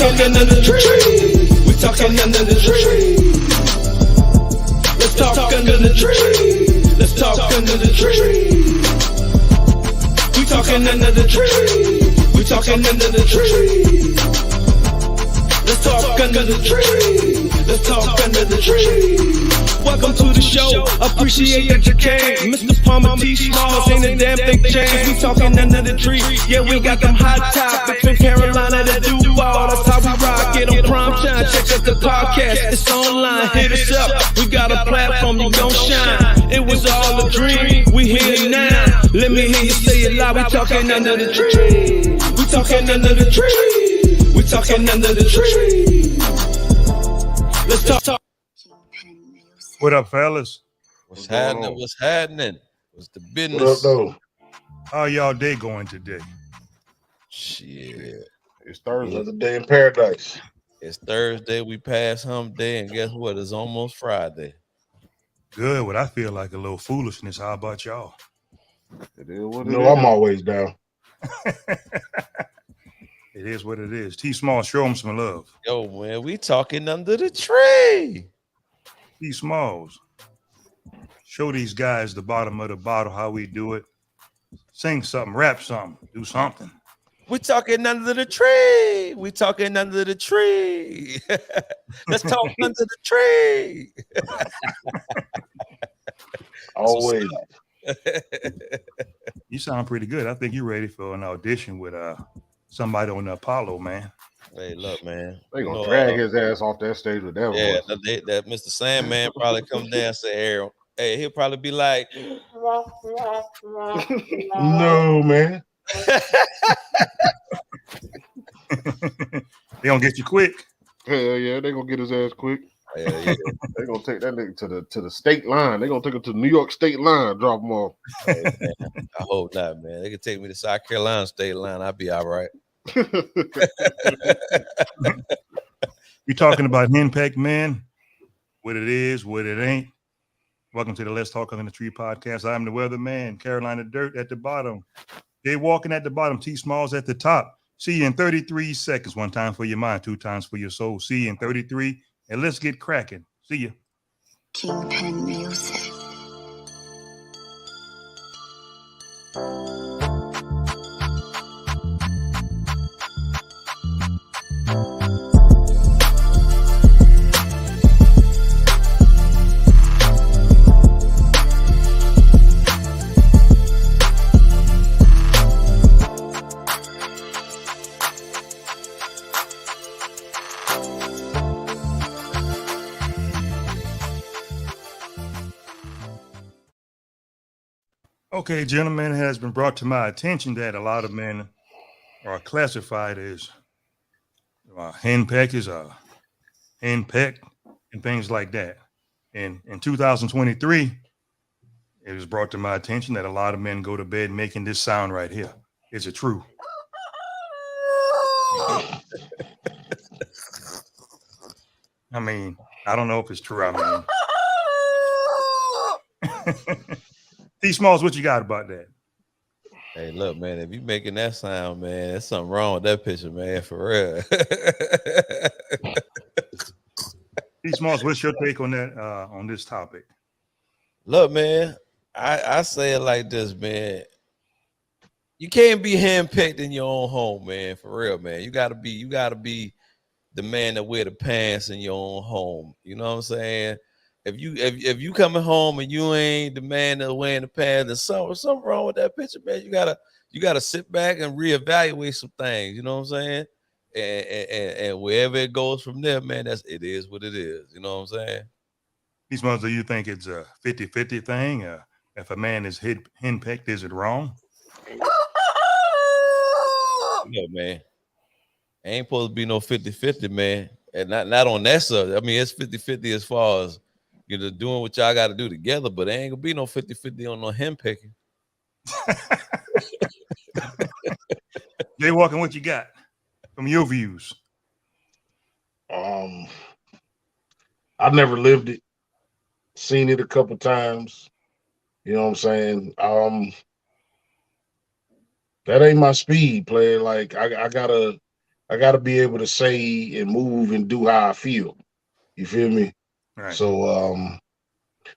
talking under the tree. We talking under the tree. Let's talk under the tree. Let's talk under the tree. We talking under the tree. We talking under the tree. Let's talk under the tree. Let's talk under the tree. Welcome to the show. Appreciate that you came. Mr. Palmer T. Smalls ain't a damn thing changed. We talking under the tree. Yeah, we got them hot topics from Carolina to Duval. That's how we rock it on prime time. Check out the podcast. It's online. Hit us up. We got a platform. You gon' shine. It was all a dream. We here now. Let me hear you say it loud. We talking under the tree. We talking under the tree. We talking under the tree. Let's talk. What up, fellas? What's happening? What's happening? What's the business? What up, though? How y'all day going today? Shit. It's Thursday. Another day in paradise. It's Thursday. We passed hump day, and guess what? It's almost Friday. Good. What I feel like a little foolishness. How about y'all? It is what it is. I'm always down. It is what it is. T. Small, show them some love. Yo, man, we talking under the tree. T. Smalls, show these guys the bottom of the bottle how we do it. Sing something, rap something, do something. We talking under the tree. We talking under the tree. Let's talk under the tree. Always. You sound pretty good. I think you're ready for an audition with somebody on the Apollo, man. Hey, look, man. They gonna drag his ass off that stage with that voice. Yeah, that Mr. Sandman probably come down and say, hey, he'll probably be like, no, man. They gonna get you quick. Hell yeah, they gonna get his ass quick. Yeah. They gonna take that nigga to the state line. They gonna take him to the New York state line, drop him off. Hey, man, I hope not, man. They can take me to South Carolina state line. I'll be all right. We talking about Hen Pecked Men, what it is, what it ain't. Welcome to the Let's Talk on the Tree podcast. I'm the weatherman, Carolina Dirt at the bottom. Jay Walking at the bottom, T Smalls at the top. See you in 33 seconds. One time for your mind, two times for your soul. See you in 33, and let's get cracking. See you. Kingpin Music. Okay, gentlemen, it has been brought to my attention that a lot of men are classified as henpeckers, henpecked, and things like that. And in 2023, it was brought to my attention that a lot of men go to bed making this sound right here. Is it true? I mean, I don't know if it's true. I mean, T Smalls, what you got about that? Hey, look, man, if you making that sound, man, there's something wrong with that picture, man, for real. T Smalls, what's your take on that, on this topic? Look, man, I say it like this, man. You can't be handpicked in your own home, man, for real, man. You gotta be the man that wear the pants in your own home. You know what I'm saying? If you coming home and you ain't the man that wearing the pants, there's something wrong with that picture, man. You gotta sit back and reevaluate some things. You know what I'm saying? And wherever it goes from there, man, it is what it is. You know what I'm saying? These ones, do you think it's a 50-50 thing? If a man is henpecked, is it wrong? Yeah, man. Ain't supposed to be no 50-50, man. And not on that subject. I mean, it's 50-50 as far as doing what y'all got to do together, but there ain't gonna be no 50-50 on no henpecking. Jay Walking, what you got from your views? I never lived it, seen it a couple times. You know what I'm saying? That ain't my speed, player. Like I gotta I got to be able to say and move and do how I feel. You feel me? Right. So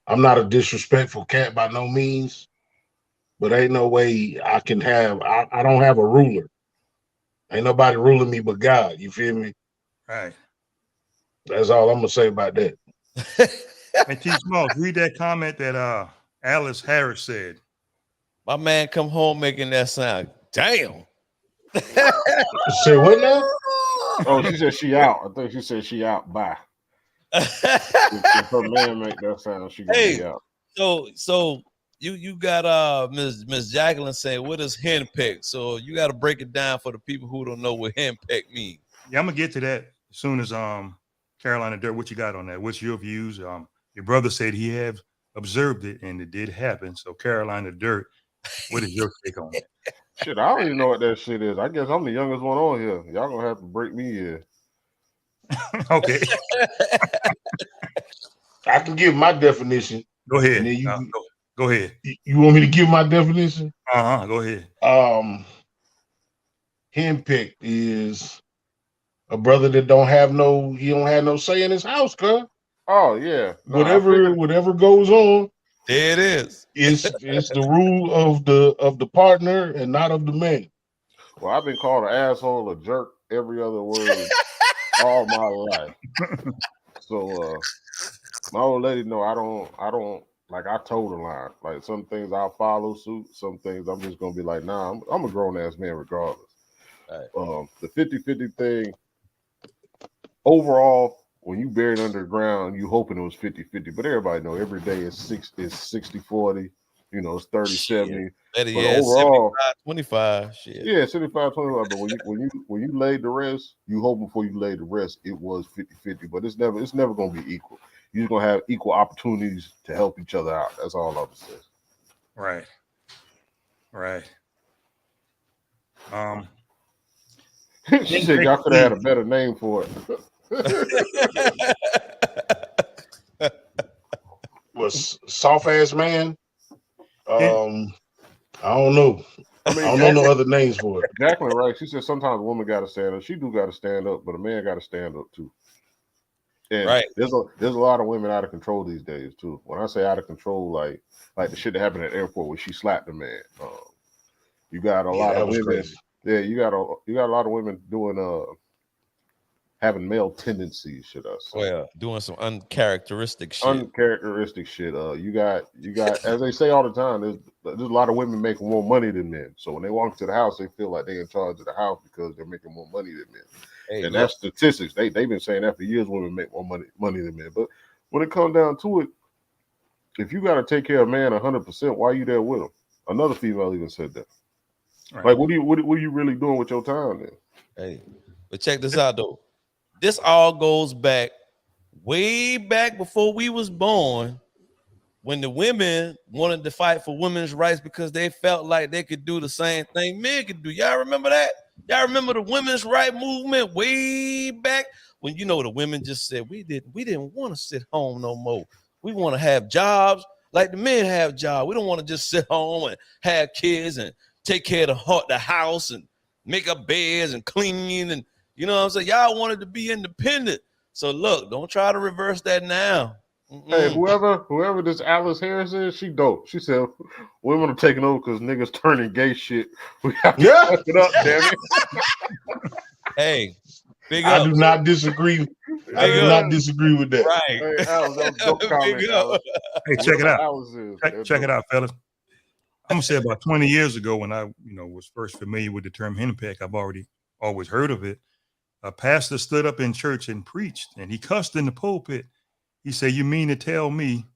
I'm not a disrespectful cat by no means, but ain't no way I can have. I don't have a ruler. Ain't nobody ruling me but God. You feel me? Right. That's all I'm gonna say about that. And T Smalls, read that comment that Alice Harris said. My man come home making that sound. Damn. Say what now? Oh, she said she out. I think she said she out. Bye. If her man make that sound, she gonna be out. So you got Miss Jacqueline saying, what is hen peck? So you got to break it down for the people who don't know what hen peck means. Yeah, I'm gonna get to that as soon as Carolina Dirt. What you got on that? What's your views? Your brother said he have observed it and it did happen. So Carolina Dirt, what is your take on that? Shit, I don't even know what that shit is. I guess I'm the youngest one on here. Y'all gonna have to break me in. Okay. I can give my definition. Go ahead. And then you go ahead. You want me to give my definition? Go ahead. Henpecked is a brother that don't have no say in his house, cuz. Oh yeah. No, whatever goes on, there it is. It's the rule of the partner and not of the man. Well, I've been called an asshole, a jerk, every other word all my life. So my old lady know I don't like, I told the line. Like, some things I'll follow suit, some things I'm just gonna be like, nah, I'm a grown ass man regardless. Right. The 50-50 thing, overall, when you buried under the ground, you hoping it was 50-50, but everybody know every day is 60-40, you know, it's 30-70. But overall 75-25 shit. Yeah, 75-25. But when you laid the rest, you hope before you laid the rest, it was 50-50. But it's never gonna be equal. You're just gonna have equal opportunities to help each other out. That's all I'm saying. Right. She said y'all could have had a better name for it. Was soft ass man? I don't know. I don't know no other names for it. Jacqueline, right? She said sometimes a woman got to stand up. She do got to stand up, but a man got to stand up too. And right. There's a lot of women out of control these days too. When I say out of control, like the shit that happened at the airport where she slapped a man. You got a lot of women. Crazy. Yeah, you got a lot of women doing having male tendencies, should I say? Well, doing some uncharacteristic shit. You got as they say all the time, there's a lot of women making more money than men. So when they walk into the house, they feel like they're in charge of the house because they're making more money than men. Hey, and that's statistics. They've been saying that for years. Women make more money than men. But when it comes down to it, if you got to take care of a man 100%, why are you there with him? Another female even said that. Right. Like, what are you really doing with your time then? Hey, but check this out though. This all goes back way back before we was born, when the women wanted to fight for women's rights because they felt like they could do the same thing men could do. Y'all remember that? Y'all remember the women's right movement way back when, you know, the women just said we didn't want to sit home no more. We want to have jobs like the men have jobs. We don't want to just sit home and have kids and take care of the house and make up beds and clean, and you know what I'm saying? Y'all wanted to be independent. So look, don't try to reverse that now. Hey, whoever this Alice Harris is, she dope. She said women are taking over because niggas turning gay shit. We have to fuck it up, damn it. Hey, big up. I do not disagree. I do not disagree with that. Right. Hey, Alice, that was dope comment, Alice. Hey, check it out. Check it out, fellas. I'm gonna say about 20 years ago, when I was first familiar with the term henpeck, I've always heard of it. A pastor stood up in church and preached, and he cussed in the pulpit. He said, "You mean to tell me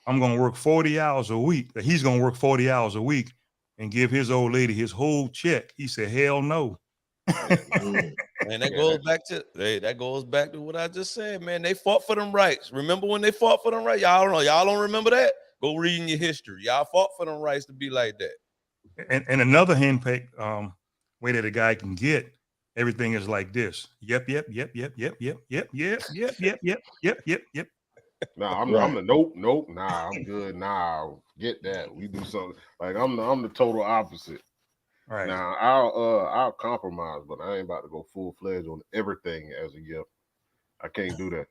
I'm going to work 40 hours a week, that he's going to work 40 hours a week and give his old lady his whole check?" He said, "Hell no." Man, that goes back to what I just said, man. They fought for them rights. Remember when they fought for them rights? Y'all don't remember that? Go read in your history. Y'all fought for them rights to be like that. And another henpeck way that a guy can get everything is like this. Yep. Nah, I'm the nope. Nah, I'm good. Nah, get that. We do something like I'm the total opposite. Right. Now I'll compromise, but I ain't about to go full fledged on everything as a gift. I can't do that.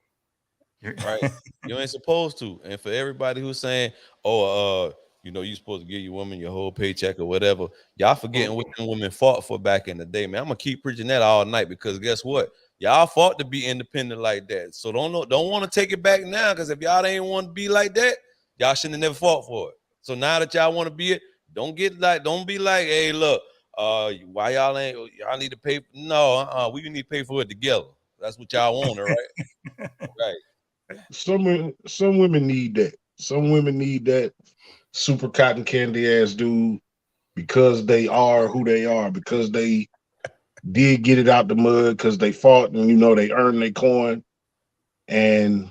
Right. You ain't supposed to. And for everybody who's saying, oh, you supposed to give your woman your whole paycheck or whatever, y'all forgetting what them women fought for back in the day, man. I'm gonna keep preaching that all night because guess what? Y'all fought to be independent like that. So don't want to take it back now, because if y'all ain't want to be like that, y'all shouldn't have never fought for it. So now that y'all want to be it, don't be like, hey, look, why y'all need to pay? No, we need to pay for it together. That's what y'all want, right? Right. Some women need that. Some women need that super cotton candy ass dude because they are who they are, because they did get it out the mud, because they fought and they earned their coin. And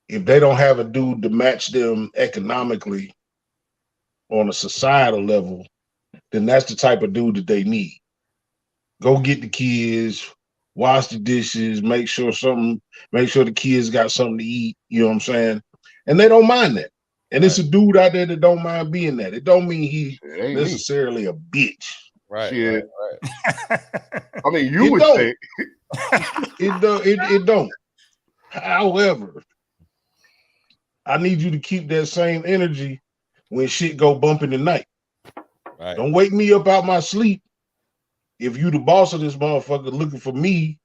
if they don't have a dude to match them economically on a societal level, then that's the type of dude that they need. Go get the kids, wash the dishes, make sure the kids got something to eat, you know what I'm saying? And they don't mind that. And It's a dude out there that don't mind being that. It don't mean he necessarily a bitch. Right. I mean, you would think. It don't. However, I need you to keep that same energy when shit go bump in the night. Right. Don't wake me up out my sleep if you the boss of this motherfucker looking for me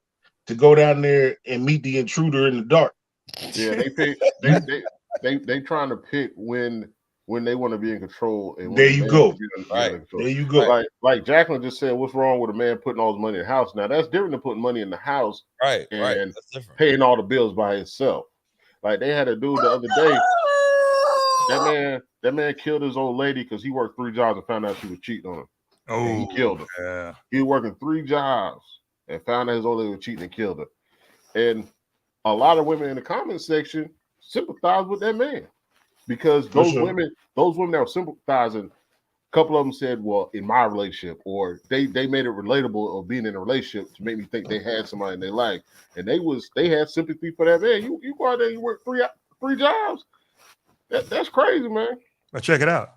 to go down there and meet the intruder in the dark. Yeah, they trying to pick when they want to be in control. And there you go. Right. There you go. Like Jacqueline just said, what's wrong with a man putting all his money in the house? Now that's different than putting money in the house, right? And That's different. Paying all the bills by himself. Like they had a dude the other day. That man killed his old lady because he worked 3 jobs and found out she was cheating on him. Oh, and he killed her. Yeah. He was working 3 jobs and found out his old lady was cheating and killed her. And a lot of women in the comment section sympathize with that man because those women that were sympathizing, a couple of them said, "Well, in my relationship," or they made it relatable of being in a relationship to make me think they had somebody in their life, and they had sympathy for that man. You go out there, you work 3 jobs. That's crazy, man. But check it out.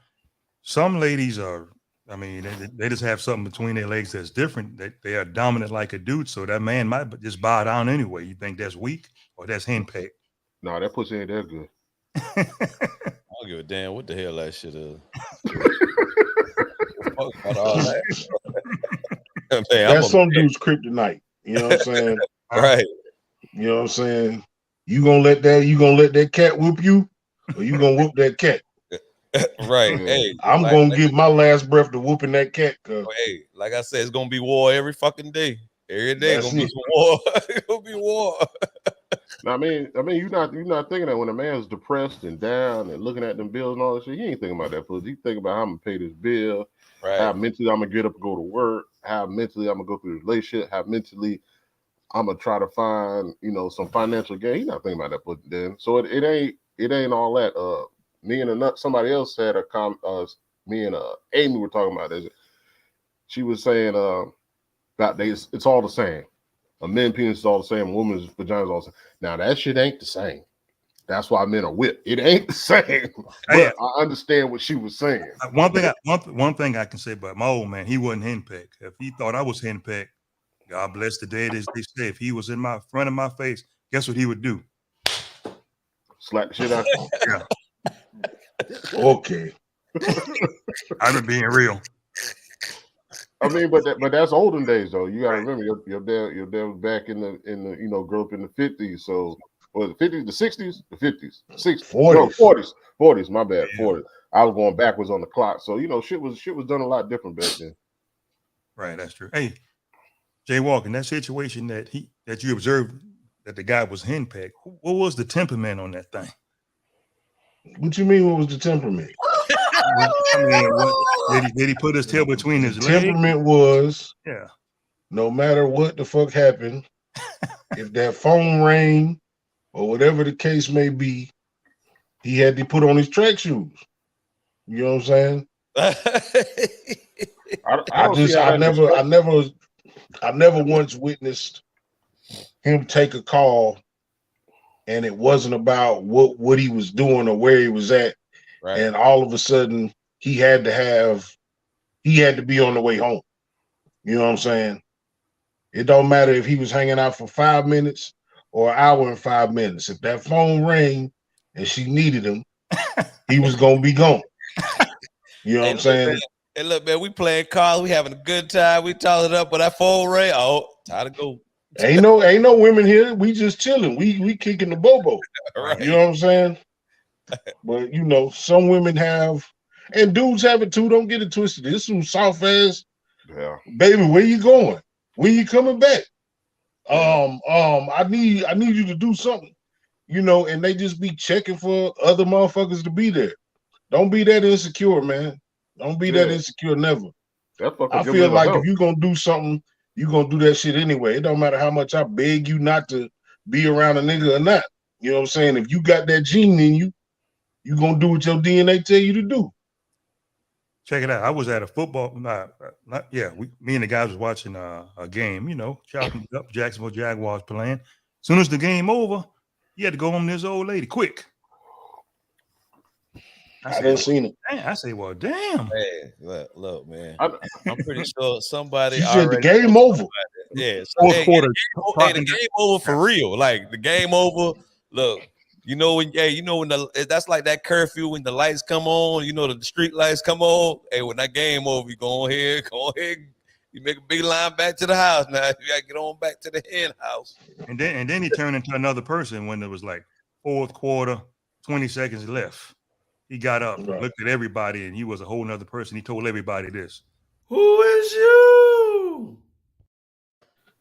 Some ladies are, I mean, they just have something between their legs that's different. They are dominant like a dude, so that man might just bow down anyway. You think that's weak or that's henpecked? No, that pussy ain't that good. I don't give a damn what the hell that shit is. About all that. Man, that's some dude's kryptonite. You know what I'm saying? Right. You know what I'm saying? You gonna let that cat whoop you, or you gonna whoop that cat? Right. Hey, I'm gonna give my last breath to whooping that cat. Hey, like I said, it's gonna be war every fucking day. Every day gonna be some war. It's gonna be war. I mean, you're not thinking that when a man's depressed and down and looking at them bills and all that shit, he ain't thinking about that pussy. He thinking about how I'm gonna pay this bill, how mentally I'm gonna get up and go to work, how mentally I'm gonna go through the relationship, how mentally I'm gonna try to find, some financial gain. He's not thinking about that pussy then. So it ain't all that. Me and somebody else had a me and Amy were talking about this. She was saying that it's all the same. A men's penis is all the same. A woman's vagina is all the same. Now that shit ain't the same. That's why men are whipped. It ain't the same. But I understand what she was saying. One thing I can say about my old man, he wasn't henpecked. If he thought I was henpecked, God bless the day they say, if he was in my front of my face, guess what he would do? Slap the shit out. Yeah. Okay. I've been being real. I mean, but that's olden days though. You gotta remember your dad was back in the grew up in the 50s. So was it 50s, the 60s, the 50s, 60s, 40s. My bad, 40s. I was going backwards on the clock. So shit was done a lot different back then. Right, that's true. Hey, Jay Walker, in that situation that you observed that the guy was henpecked, what was the temperament on that thing? What you mean? What was the temperament? I mean, did he put his tail between his legs? Temperament was, yeah. No matter what the fuck happened, if that phone rang or whatever the case may be, he had to put on his track shoes. You know what I'm saying? I never once witnessed him take a call and it wasn't about what he was doing or where he was at. Right. And all of a sudden he had to have he had to be on the way home. You know what I'm saying? It don't matter if he was hanging out for 5 minutes or an hour and 5 minutes. If that phone rang and she needed him, he was gonna be gone. You know what I'm saying? Man, hey, look, man, we playing cards, we having a good time, we talking it up, but that phone rang. Oh, time to go. Ain't no women here. We just chilling. We kicking the bobo. Right. You know what I'm saying? But you know, some women have, and dudes have it too. Don't get it twisted. This some soft ass. Yeah. Baby, where you going? When you coming back? Yeah. I need you to do something. You know, and they just be checking for other motherfuckers to be there. Don't be that insecure, man. Don't be that insecure, never. I feel like if you're gonna do something, you're gonna do that shit anyway. It don't matter how much I beg you not to be around a nigga or not. You know what I'm saying? If you got that gene in you, you gonna do what your DNA tell you to do. Check it out. I was at a football, me and the guys was watching a game, you know, chopping up, Jacksonville Jaguars playing. As soon as the game over, he had to go home to his old lady quick. I didn't seen it. I say, well, damn. Hey, look, man. I'm pretty sure somebody she said the game over. Yeah, fourth quarter. The game over for real. Like the game over. Look, you know when that's like that curfew when the lights come on. You know the street lights come on. Hey, when that game over, you go ahead. You make a big line back to the house. Now you gotta get on back to the hen house. And then he turned into another person when it was like fourth quarter, 20 seconds left. He got up, looked at everybody, and he was a whole nother person. He told everybody this. Who is you?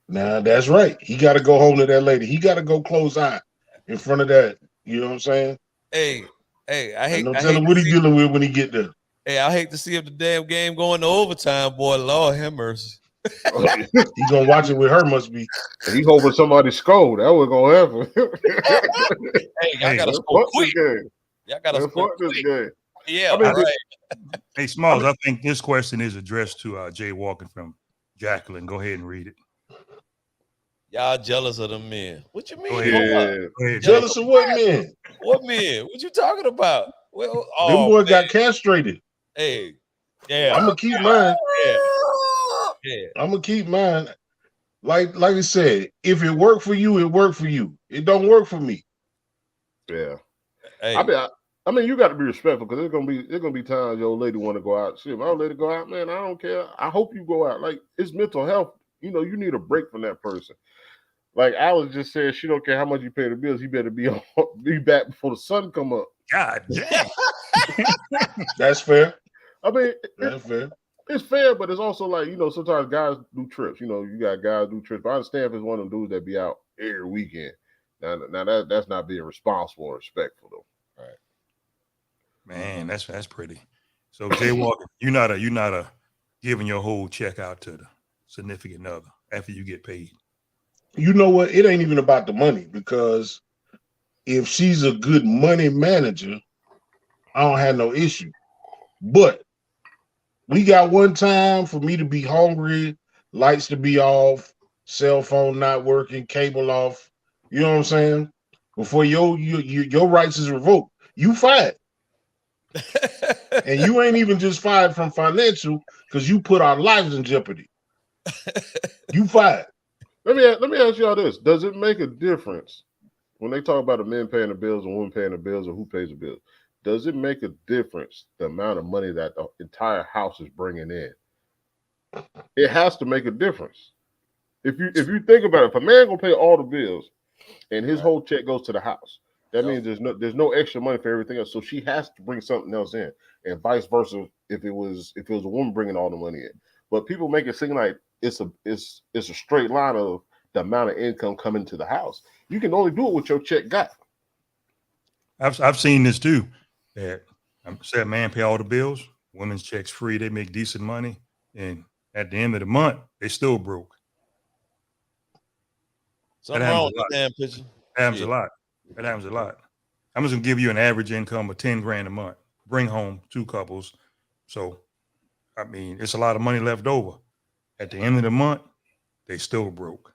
Nah, that's right. He got to go home to that lady. He got to go close eye in front of that. You know what I'm saying? Hey, I hate. No telling what he dealing with when he get there. Hey, I hate to see if the damn game going to overtime, boy. Lord have mercy. He gonna watch it with her, must be. He hoping somebody scored. That was gonna happen. Hey, I gotta score quick. Y'all gotta score this game. Yeah, right. Hey, Smalls, I think this question is addressed to Jay Walker from Jacqueline. Go ahead and read it. Y'all jealous of them men? What you mean? Go ahead. Jealous of what men? What men? What you talking about? Well, them boy got castrated. Hey, yeah. I'm gonna keep mine. Yeah. I'm gonna keep mine. Like I said, if it worked for you, it worked for you. It don't work for me. Yeah. Hey. I mean, you got to be respectful because there's gonna be times your old lady want to go out. Shit, my old lady go out, man. I don't care. I hope you go out. Like it's mental health. You know, you need a break from that person. Like Alice just said, she don't care how much you pay the bills. You better be back before the sun come up. God damn. That's fair. I mean, that's fair. It's fair, but it's also like, you know, sometimes guys do trips. You know, you got guys do trips. But I understand if it's one of them dudes that be out every weekend. Now that's not being responsible or respectful though. Right. Man, that's pretty. So Jay Walker, you're not a giving your whole check out to the significant other after you get paid. You know what? It ain't even about the money, because if she's a good money manager, I don't have no issue. But we got one time for me to be hungry, lights to be off, cell phone not working, cable off. You know what I'm saying? Before your rights is revoked, you fired. And you ain't even just fired from financial, because you put our lives in jeopardy. You fired. Let me ask y'all this. Does it make a difference when they talk about the men paying the bills and women paying the bills, or who pays the bills? Does it make a difference the amount of money that the entire house is bringing in? It has to make a difference. If you think about it, if a man gonna pay all the bills and his whole check goes to the house, that means there's no extra money for everything else. So she has to bring something else in, and vice versa. If it was a woman bringing all the money in, but people make it seem like it's a straight line of the amount of income coming to the house. You can only do it with your check got. I've seen this too. That said, man pay all the bills, women's checks free, they make decent money, and at the end of the month, they still broke. Something wrong with that damn picture. That happens a lot. That happens a lot. I'm just gonna give you an average income of 10 grand a month. Bring home 2 couples. So, I mean, it's a lot of money left over. At the end of the month, they still broke.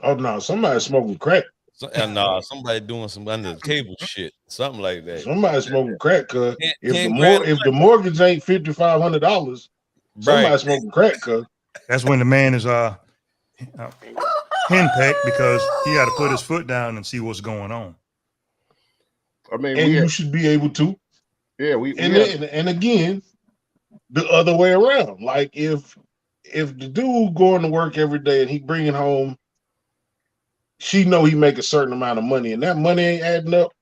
Oh no, somebody's smoking crack. Somebody doing some under the table shit, something like that. Somebody smoking crack, cause if the mortgage ain't $5,500, Somebody smoking crack, cuz. That's when the man is henpecked because he got to put his foot down and see what's going on. I mean, And you should be able to. Yeah, and again, the other way around. Like if the dude going to work every day and he bringing home, she know he make a certain amount of money, and that money ain't adding up,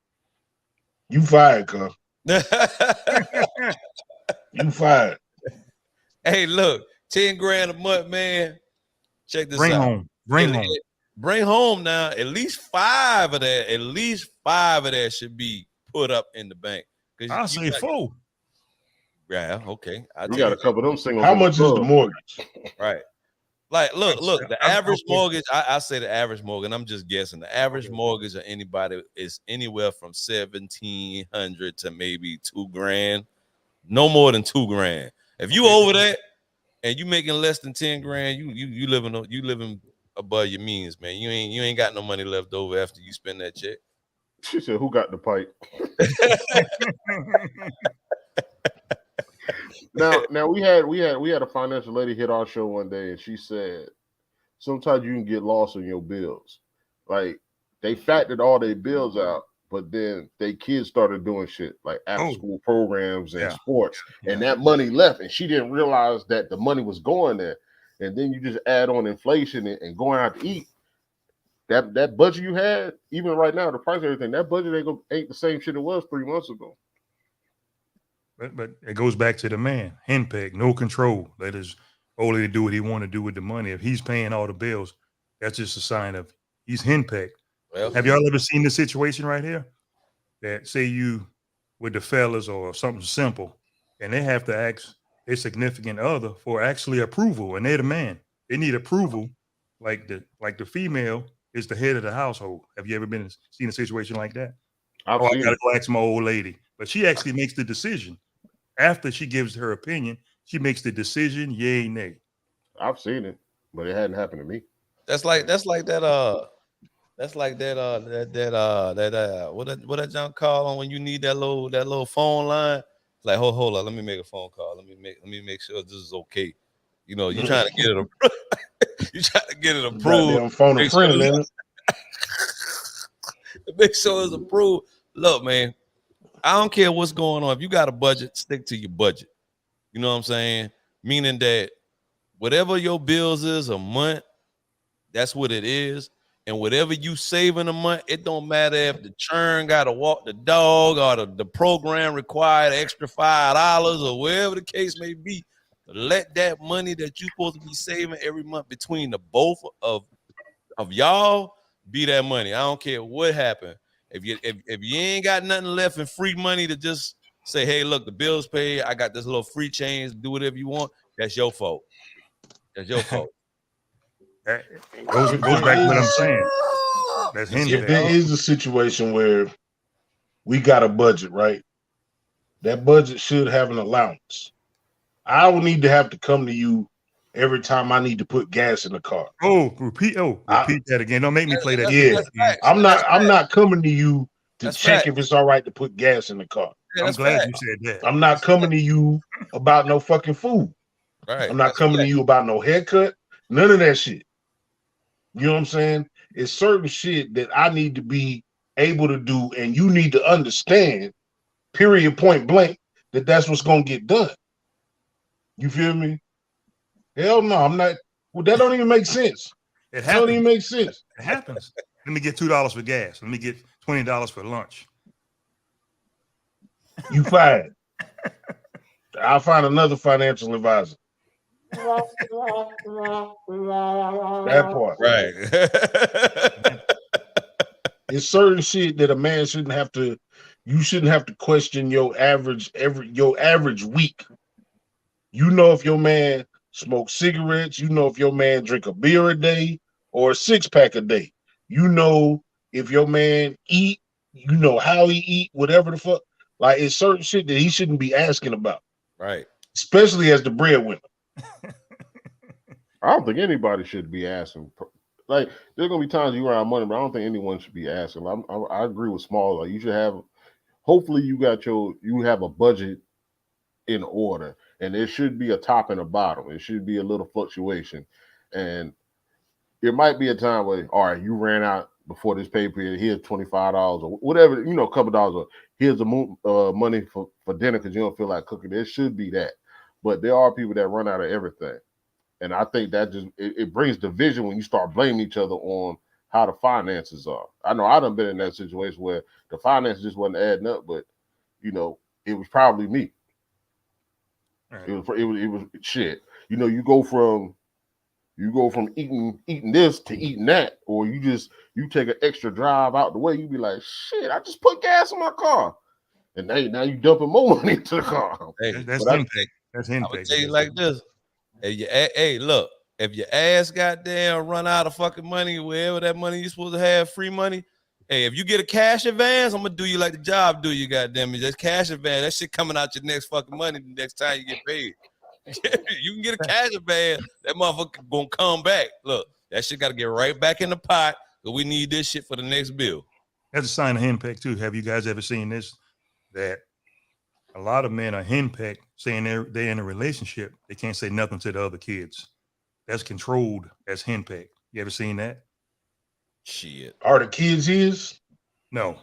you fired, cuz. You fired. Hey, look, 10 grand a month, man. Check this out. Bring home now. At least 5 of that should be put up in the bank. I'll say 4. Yeah, okay. You got a couple of them singles. How much is the mortgage? Right. Like, look, the average mortgage, I say the average mortgage, and I'm just guessing. The average mortgage of anybody is anywhere from $1,700 to maybe $2,000. No more than $2,000. If you over that and you making less than 10 grand, you living above your means, man. You ain't got no money left over after you spend that check. She said, "Who got the pipe?" Now we had a financial lady hit our show one day, and she said sometimes you can get lost in your bills. Like they factored all their bills out, but then they kids started doing shit like after school programs and sports, and that money left, and she didn't realize that the money was going there. And then you just add on inflation and going out to eat. That budget you had, even right now, the price of everything, that budget ain't the same shit it was 3 months ago. But it goes back to the man, henpecked, no control. Let his old lady do what he want to do with the money. If he's paying all the bills, that's just a sign of he's henpecked. Well, have y'all ever seen this situation right here? That say you with the fellas or something simple, and they have to ask their significant other for actually approval, and they're the man. They need approval, like the female is the head of the household. Have you ever seen a situation like that? I gotta go ask my old lady, but she actually makes the decision. After she gives her opinion, she makes the decision, yay, nay. I've seen it, but it hadn't happened to me. That's like that. What that junk call on when you need that little phone line? Like, hold on, let me make a phone call. Let me make sure this is okay. You know, you trying to get it approved. Phone a friend, man. Make sure it's approved. Look, man, I don't care what's going on. If you got a budget, stick to your budget. You know what I'm saying? Meaning that whatever your bills is a month, that's what it is. And whatever you save in a month, it don't matter if the churn got to walk the dog or the program required extra $5 or whatever the case may be. Let that money that you're supposed to be saving every month between the both of y'all be that money. I don't care what happened. If you ain't got nothing left in free money to just say, hey, look, the bill's paid. I got this little free change. Do whatever you want. That's your fault. That's your fault. Goes back to what I'm saying. That's if there is a situation where we got a budget, right? That budget should have an allowance. I don't need to have to come to you every time I need to put gas in the car. Repeat that again. Don't make me play that. Yeah, I'm not coming to you to check if it's all right to put gas in the car. Yeah, I'm glad you said that. I'm not coming to you about no fucking food. Right. I'm not coming to you about no haircut. None of that shit. You know what I'm saying? It's certain shit that I need to be able to do, and you need to understand, period, point blank, that that's what's gonna get done. You feel me? Hell no, I'm not. Well, that don't even make sense. It don't even make sense. It happens. Let me get $2 for gas. Let me get $20 for lunch. You fired. I'll find another financial advisor. That part. Right. It's certain shit that a man shouldn't have to. You shouldn't have to question your average week. You know if your man smokes cigarettes. You know if your man drink a beer a day or a 6-pack a day. You know if your man eat. You know how he eat. Whatever the fuck. Like it's certain shit that he shouldn't be asking about. Right. Especially as the breadwinner. I don't think anybody should be asking. Like, there's gonna be times you around money, but I don't think anyone should be asking. I agree with Small. Like, you should have. Hopefully, you have a budget in order, and there should be a top and a bottom. It should be a little fluctuation, and it might be a time where, all right, you ran out before this pay period. Here's $25 or whatever, a couple dollars. Or here's the money for dinner because you don't feel like cooking. There should be that, but there are people that run out of everything, and I think that just it brings division when you start blaming each other on how the finances are. I know I done been in that situation where the finances just wasn't adding up, but it was probably me. Right. It was shit. You go from eating this to eating that, or you take an extra drive out the way. You be like, shit, I just put gas in my car, and now you dumping more money into the car. Hey, that's henpecked. That's henpecked. I would tell you like this. Look, if your ass goddamn run out of fucking money, wherever that money you're supposed to have, free money. Hey, if you get a cash advance, I'm gonna do you like the job do you, goddamn it. Just cash advance. That shit coming out your next fucking money the next time you get paid. You can get a cash advance. That motherfucker gonna come back. Look, that shit gotta get right back in the pot, but we need this shit for the next bill. That's a sign of henpecked too. Have you guys ever seen this? That a lot of men are henpecked, saying they're in a relationship. They can't say nothing to the other kids. That's controlled as henpecked. You ever seen that? Shit. Are the kids his? No.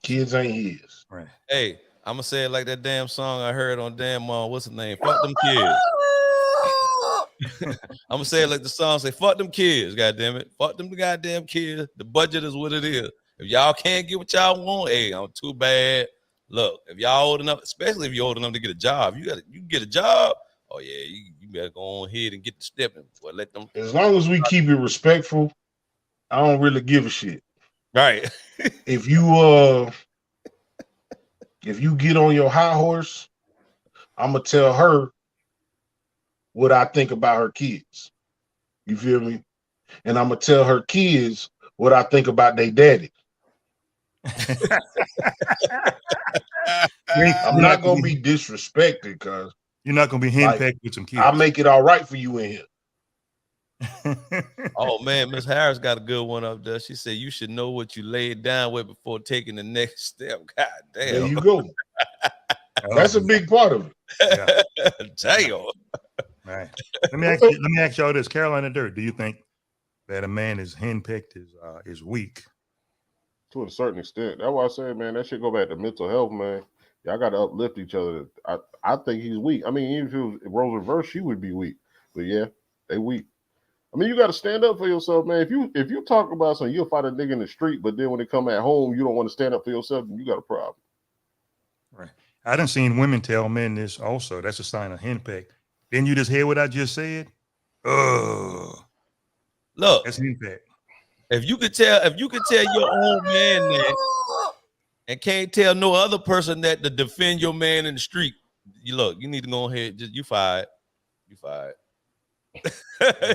Kids ain't his. Right. Hey, I'm gonna say it like that damn song I heard on damn what's the name? Fuck them kids. I'm gonna say it like the song say, fuck them kids, goddamn it. Fuck them goddamn kids. The budget is what it is. If y'all can't get what y'all want, hey, I'm too bad. Look, if y'all old enough, especially if you're old enough to get a job, you can get a job. Oh yeah, you better go on ahead and get the stepping. Well, let them. As long as we keep it respectful, I don't really give a shit. Right. If you get on your high horse, I'm gonna tell her what I think about her kids. You feel me? And I'm gonna tell her kids what I think about their daddy. I'm not gonna be disrespected because you're not gonna be henpecked with some kids. I'll make it all right for you in here. Oh man, Miss Harris got a good one up there. She said you should know what you laid down with before taking the next step. God damn. There you go. That's a big part of it. Yeah. Damn. Right. Let me ask y'all this. Carolina Dirt, do you think that a man is henpecked is weak? To a certain extent. That's why I say, man, that should go back to mental health, man. Y'all got to uplift each other. I think he's weak. I mean, even if it was roles reverse, she would be weak. But yeah, they weak. I mean, you got to stand up for yourself, man. If you talk about something, you'll fight a nigga in the street, but then when they come at home, you don't want to stand up for yourself, then you got a problem. Right. I done seen women tell men this also. That's a sign of henpecked. Didn't you just hear what I just said? Look, that's henpecked. If you could tell your own man that and can't tell no other person that to defend your man in the street, you need to go ahead. You fired. You fired.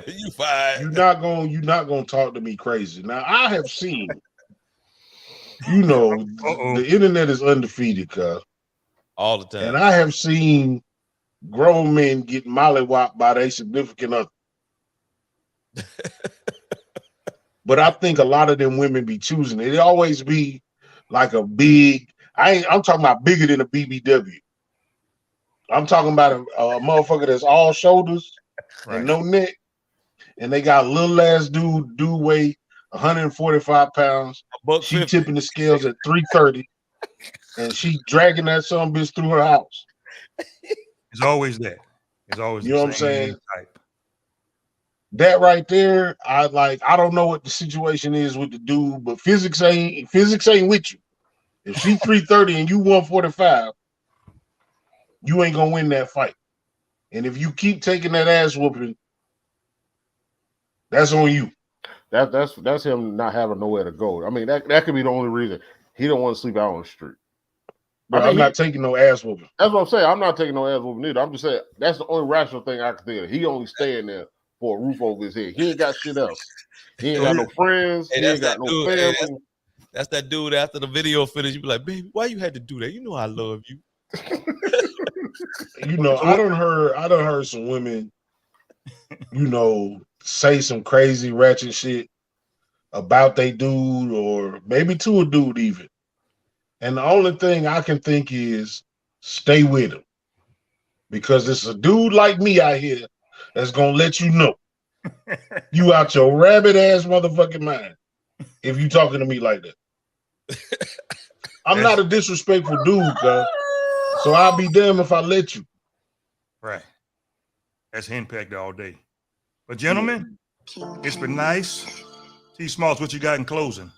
You fired. You're not gonna talk to me crazy. Now I have seen, the internet is undefeated, cuz all the time. And I have seen grown men get mollywopped by their significant other. But I think a lot of them women be choosing it. It always be like a big. I'm talking about bigger than a BBW. I'm talking about a motherfucker that's all shoulders and no neck, and they got a little ass dude weigh 145 pounds. She tipping the scales at 330, and she dragging that son bitch through her house. It's always that. It's always you know what I'm saying. Type. That right there, I don't know what the situation is with the dude, but physics ain't with you. If she 330 and you 145, you ain't gonna win that fight. And if you keep taking that ass whooping, that's on you. That's him not having nowhere to go. I mean, that could be the only reason he don't want to sleep out on the street. But I'm not taking no ass whooping. That's what I'm saying. I'm not taking no ass whooping either. I'm just saying that's the only rational thing I can think of. He only staying there for a roof over his head. He ain't got shit else. He ain't got no friends. He ain't got no family. Hey, that's that dude after the video finished. You be like, baby, why you had to do that? You know I love you. I done heard some women, say some crazy ratchet shit about they dude or maybe to a dude even. And the only thing I can think is stay with him. because it's a dude like me out here that's gonna let you know you out your rabbit ass motherfucking mind if you talking to me like that. I'm not a disrespectful dude, cuz. So I'll be damned if I let you. Right. That's Hen Pecked all day. But gentlemen, it's been nice. T Smalls, what you got in closing?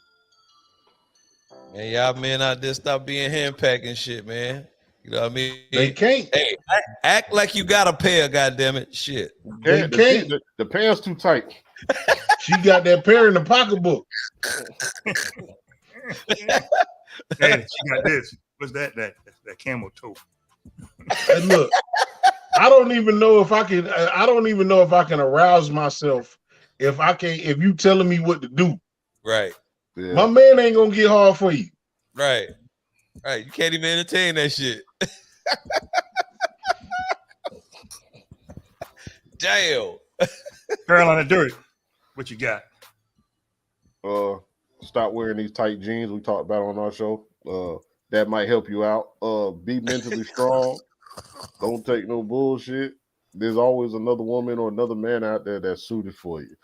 Man, y'all men out there stop being hand packing shit, man. You know what I mean? They can't. Hey, act like you got a pair, goddammit. Shit. They can't. The pants too tight. She got that pair in the pocketbook. Hey, she got this. What's that camel toe? And look, I don't even know if I can arouse myself if you telling me what to do. Right. Yeah. My man ain't gonna get hard for you. Right. Right. You can't even entertain that shit. Damn. Carolina Dirt, what you got? Stop wearing these tight jeans we talked about on our show. That might help you out. Be mentally strong. Don't take no bullshit. There's always another woman or another man out there that's suited for you.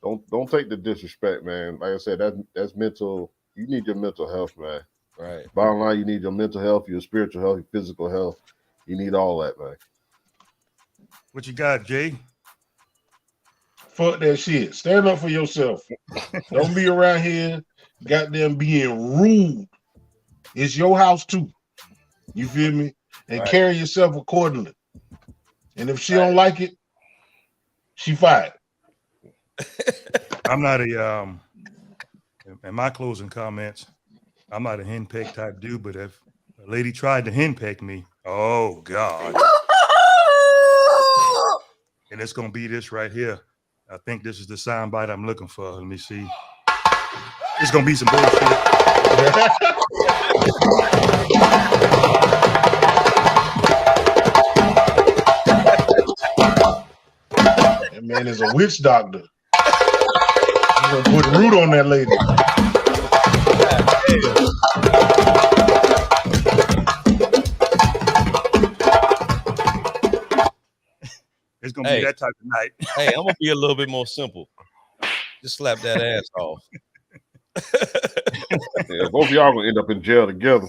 Don't take the disrespect, man. Like I said, that's mental. You need your mental health, man. Right. Bottom line, you need your mental health, your spiritual health, your physical health. You need all that, man. What you got, Jay? Fuck that shit. Stand up for yourself. Don't be around here goddamn being rude. It's your house too. You feel me? And carry yourself accordingly. And if she don't like it, she fired. I'm not in my closing comments, I'm not a henpeck type dude, but if a lady tried to henpeck me, oh God. And it's gonna be this right here. I think this is the soundbite I'm looking for. Let me see. It's gonna be some bullshit. That man is a witch doctor. He's gonna put root on that lady. It's gonna be that type of night. Hey, I'm gonna be a little bit more simple. Just slap that ass off. Yeah, both of y'all gonna end up in jail together.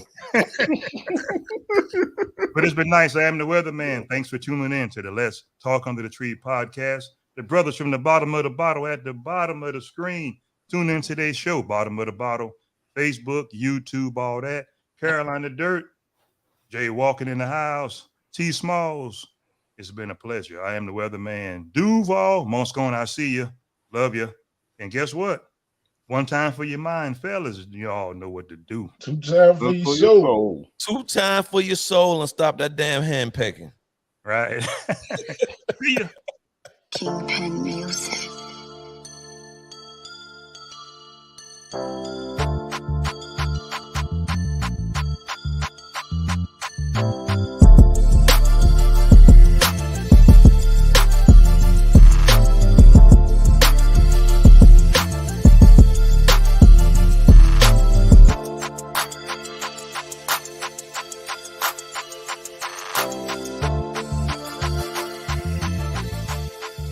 But it's been nice. I am the Weatherman. Thanks for tuning in to the Let's Talk Under the Tree podcast. The brothers from the bottom of the bottle at the bottom of the screen. Tune in to today's show, Bottom of the Bottle, Facebook, YouTube, all that. Carolina Dirt, Jay walking in the house, T Smalls. It's been a pleasure. I am the Weatherman. Duval, Monscone, I see you. Love you. And guess what? One time for your mind, fellas. You all know what to do. Two time for your soul. Two time for your soul and stop that damn hand pecking. Right. See ya. King Pen Music.